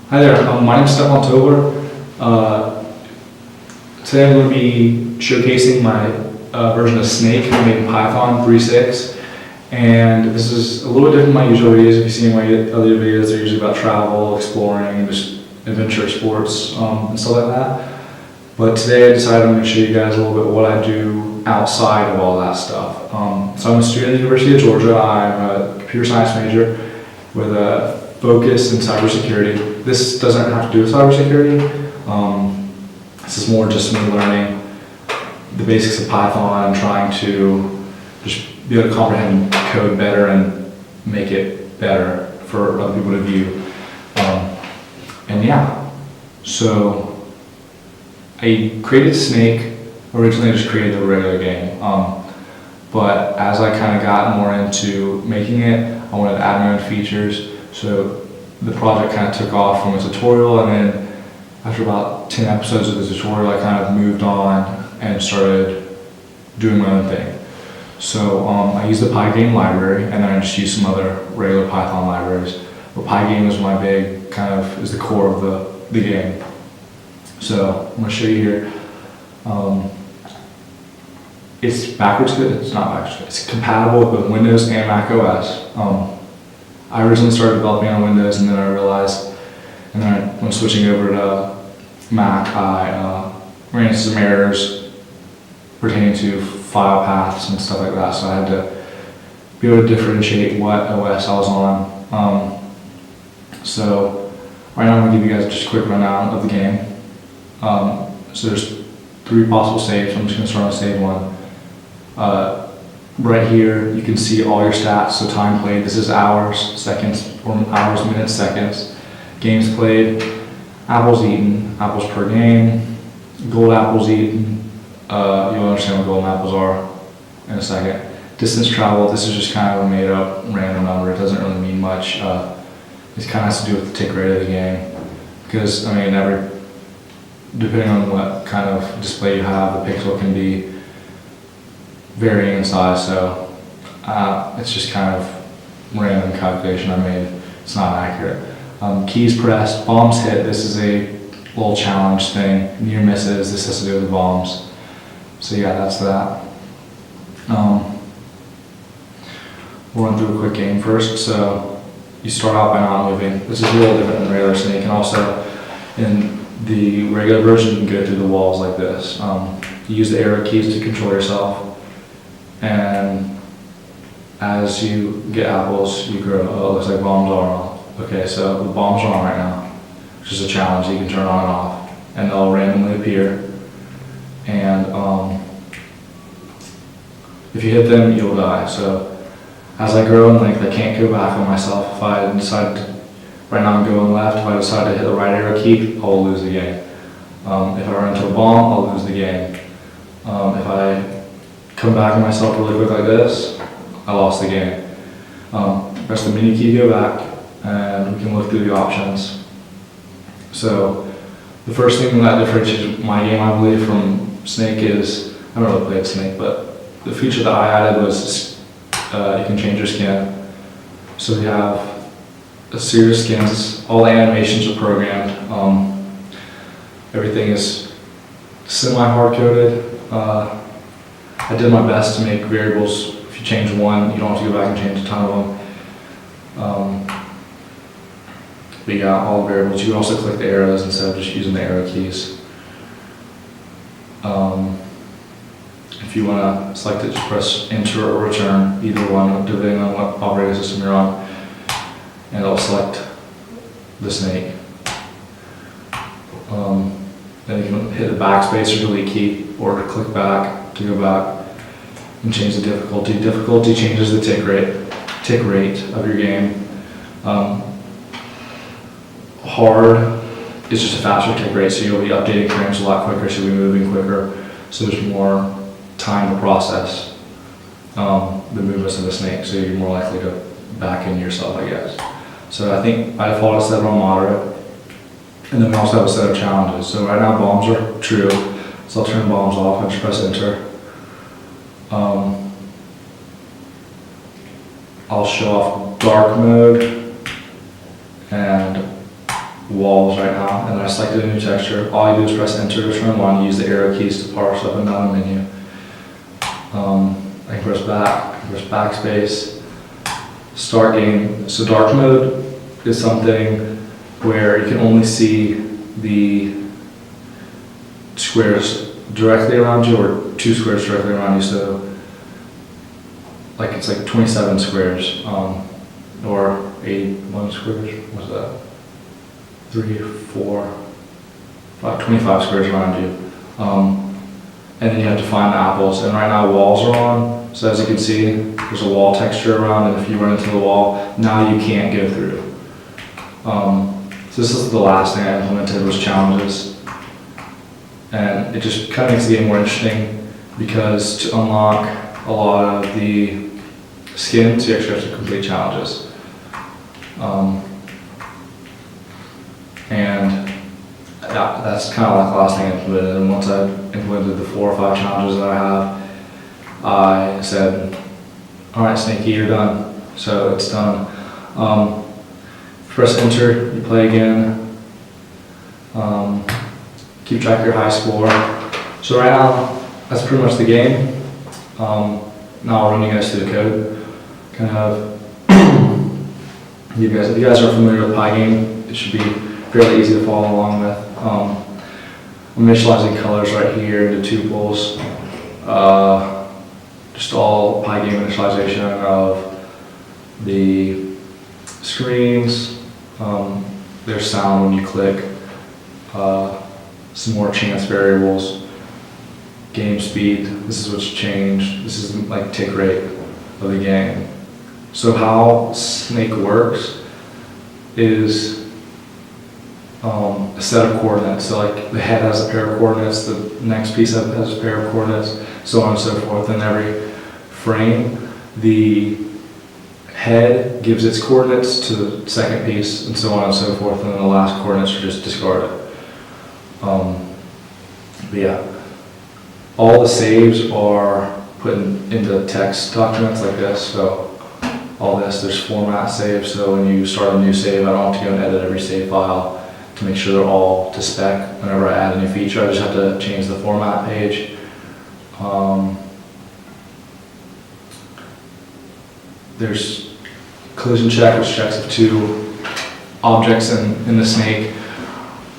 Hi there, my name is Stefan Tobler. Today I'm going to be showcasing my version of Snake made in Python 3.6. And this is a little bit different than my usual videos. If you see my other videos, they're usually about travel, exploring, and just adventure sports and stuff like that. But today I decided I'm going to show you guys a little bit what I do outside of all that stuff. So I'm a student at the University of Georgia. I'm a computer science major with a focus in cybersecurity. This doesn't have to do with cybersecurity. This is more just me learning the basics of Python and trying to just be able to comprehend code better and make it better for other people to view. And yeah, so I created Snake. Originally I just created a regular game. But as I kind of got more into making it, I wanted to add my own features. So the project kind of took off from a tutorial, and then after about 10 episodes of the tutorial, I kind of moved on and started doing my own thing. So I used the PyGame library, and then I just used some other regular Python libraries. But PyGame is my big, kind of, is the core of the game. So I'm going to show you here. It's backwards good, it's not backwards good. It's compatible with both Windows and Mac OS. I originally started developing on Windows, and then I realized, and then when switching over to Mac, I ran into some errors pertaining to file paths and stuff like that, so I had to be able to differentiate what OS I was on. So right now I'm going to give you guys just a quick rundown of the game. So there's 3 possible saves. I'm just going to start on save 1. Right here, you can see all your stats. So time played, this is hours, seconds, or hours, minutes, seconds. Games played, apples eaten, apples per game, gold apples eaten. You'll understand what golden apples are in a second. Distance traveled, this is just kind of a made up random number. It doesn't really mean much. It kind of has to do with the tick rate of the game. Because, I mean, depending on what kind of display you have, the pixel can be varying in size, so it's just kind of random calculation I made. It's not accurate. Keys pressed, bombs hit. This is a little challenge thing. Near misses, this has to do with the bombs. So yeah, that's that. We'll run through a quick game first. So you start out by not moving. This is a little different than regular Snake, and also in the regular version you can go through the walls like this. You use the arrow keys to control yourself. And as you get apples, you grow. Oh, it looks like bombs are on. Okay, so the bombs are on right now, which is a challenge you can turn on and off, and they'll randomly appear. And if you hit them, you'll die. So as I grow in length, I can't go back on myself. If I decide to, right now I'm going left, if I decide to hit the right arrow key, I'll lose the game. If I run into a bomb, I'll lose the game. If I come back on myself really quick like this, I lost the game. Press the menu key to go back, and we can look through the options. So the first thing that differentiates my game, I believe, from Snake is, I don't really play Snake, but the feature that I added was you can change your skin. So we have a series of skins, all the animations are programmed. Everything is semi-hard-coded. I did my best to make variables. If you change one, you don't have to go back and change a ton of them. But you got all the variables. You can also click the arrows instead of just using the arrow keys. If you want to select it, just press enter or return, either one, depending on what operating system you're on, and it'll select the Snake. Then you can hit the backspace or delete key, or click back to go back and change the difficulty. Difficulty changes the tick rate of your game. Hard is just a faster tick rate, so you'll be updating frames a lot quicker, so you'll be moving quicker, so there's more time to process the movements of the Snake, so you're more likely to back in yourself, I guess. So I think by default I set it on moderate, and then we also have a set of challenges. So right now bombs are true, so I'll turn bombs off and just press enter. I'll show off dark mode and walls right now, and then I selected a new texture. All I do is press enter to turn one, use the arrow keys to parse up and down the menu. I can press back, I can press backspace, start game. So dark mode is something where you can only see the squares directly around you, or 2 squares directly around you. So like it's like 27 squares, or 81 squares. What's that? 3, 4, 5, 25 squares around you. And then you have to find the apples. And right now walls are on. So as you can see, there's a wall texture around, and if you run into the wall, now you can't go through. So this is the last thing I implemented, was challenges. And it just kind of makes the game more interesting, because to unlock a lot of the skins, you actually have to complete challenges. And that's kind of like the last thing I implemented. And once I implemented the 4 or 5 challenges that I have, I said, all right, Snakey, you're done. So it's done. Press enter, you play again. Keep track of your high score. So right now, that's pretty much the game. Now I'll run you guys through the code. Kind of, if you guys are familiar with PyGame, it should be fairly easy to follow along with. I'm initializing colors right here into tuples. Just all PyGame initialization of the screens. There's sound when you click. Some more chance variables. Game speed, this is what's changed. This is like tick rate of the game. So how Snake works is a set of coordinates. So like the head has a pair of coordinates, the next piece has a pair of coordinates, so on and so forth. In every frame, the head gives its coordinates to the second piece, and so on and so forth, and then the last coordinates are just discarded. But yeah, all the saves are put into text documents like this. So all this, there's format saves, so when you start a new save, I don't have to go and edit every save file to make sure they're all to spec. Whenever I add a new feature, I just have to change the format page. There's collision check, which checks if 2 objects in the snake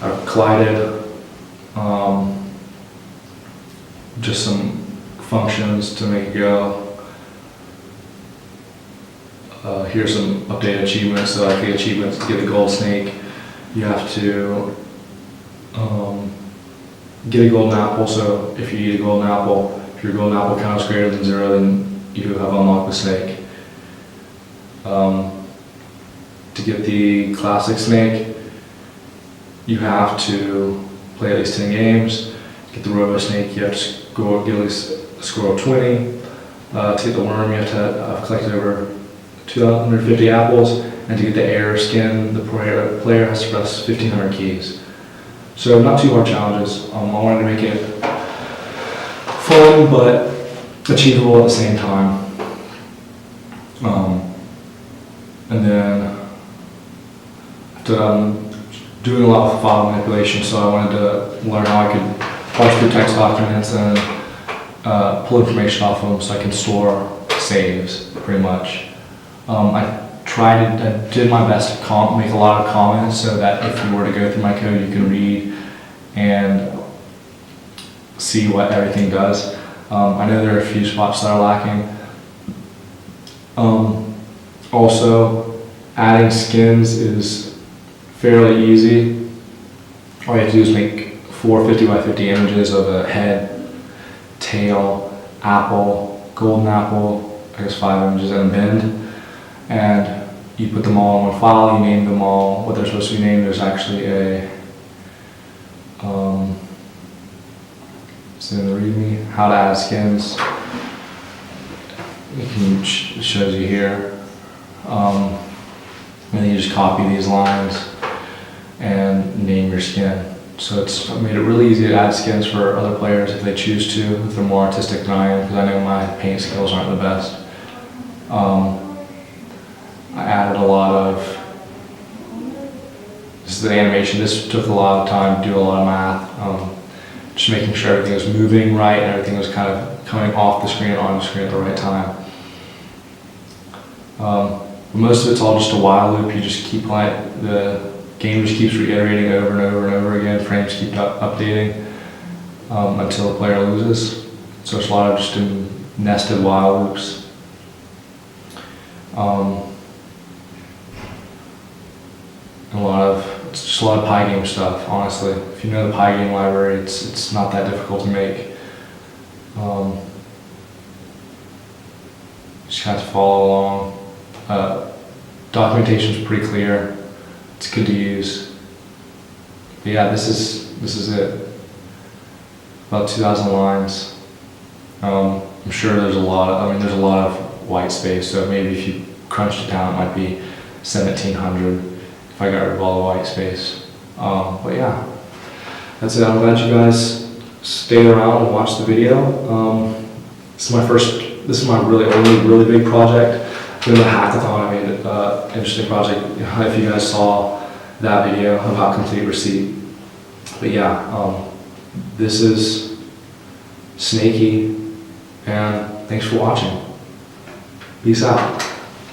are collided. Just some functions to make it go. Here's some updated achievements. So like the achievements to get a gold snake, you have to get a golden apple. So if you eat a golden apple, if your golden apple count is greater than 0, then you have unlocked the snake. To get the classic snake, you have to play at least 10 games. To get the robo snake, you have to get at least a score of 20. To get the worm, you have to have collected over 250 apples. And to get the air skin, the player has to press 1,500 keys. So not too hard challenges. I wanted to make it fun but achievable at the same time. And then doing a lot of file manipulation, so I wanted to learn how I could parse through text documents and pull information off of them so I can store saves, pretty much. I did my best to make a lot of comments so that if you were to go through my code, you can read and see what everything does. I know there are a few spots that are lacking. Also, adding skins is fairly easy. All you have to do is make 4 50 by 50 images of a head, tail, apple, golden apple, I guess 5 images, and a bend. And you put them all in one file, you name them all what they're supposed to be named. There's actually a, it's in the README, how to add skins. It shows you here. And then you just copy these lines and name your skin. So it's made it really easy to add skins for other players if they choose to, if they're more artistic than I am, because I know my paint skills aren't the best. I added a lot of, this is the animation. This took a lot of time, do a lot of math, just making sure everything was moving right and everything was kind of coming off the screen and on the screen at the right time. Most of it's all just a while loop. You just keep playing, the game just keeps reiterating over and over and over again. Frames keep updating until the player loses. So it's a lot of just nested while loops. It's just a lot of PyGame stuff, honestly. If you know the PyGame library, it's not that difficult to make. Just kind of follow along. Documentation is pretty clear. It's good to use. But yeah, this is it. About 2,000 lines. I'm sure there's a lot of white space. So maybe if you crunched it down, it might be 1,700 if I got rid of all the white space. But yeah, that's it. I'm glad you guys stayed around and watched the video. This is my really big project. Doing the hackathon, I made an interesting project. If you guys saw that video about complete receipt. But yeah, this is Snakey, and thanks for watching. Peace out.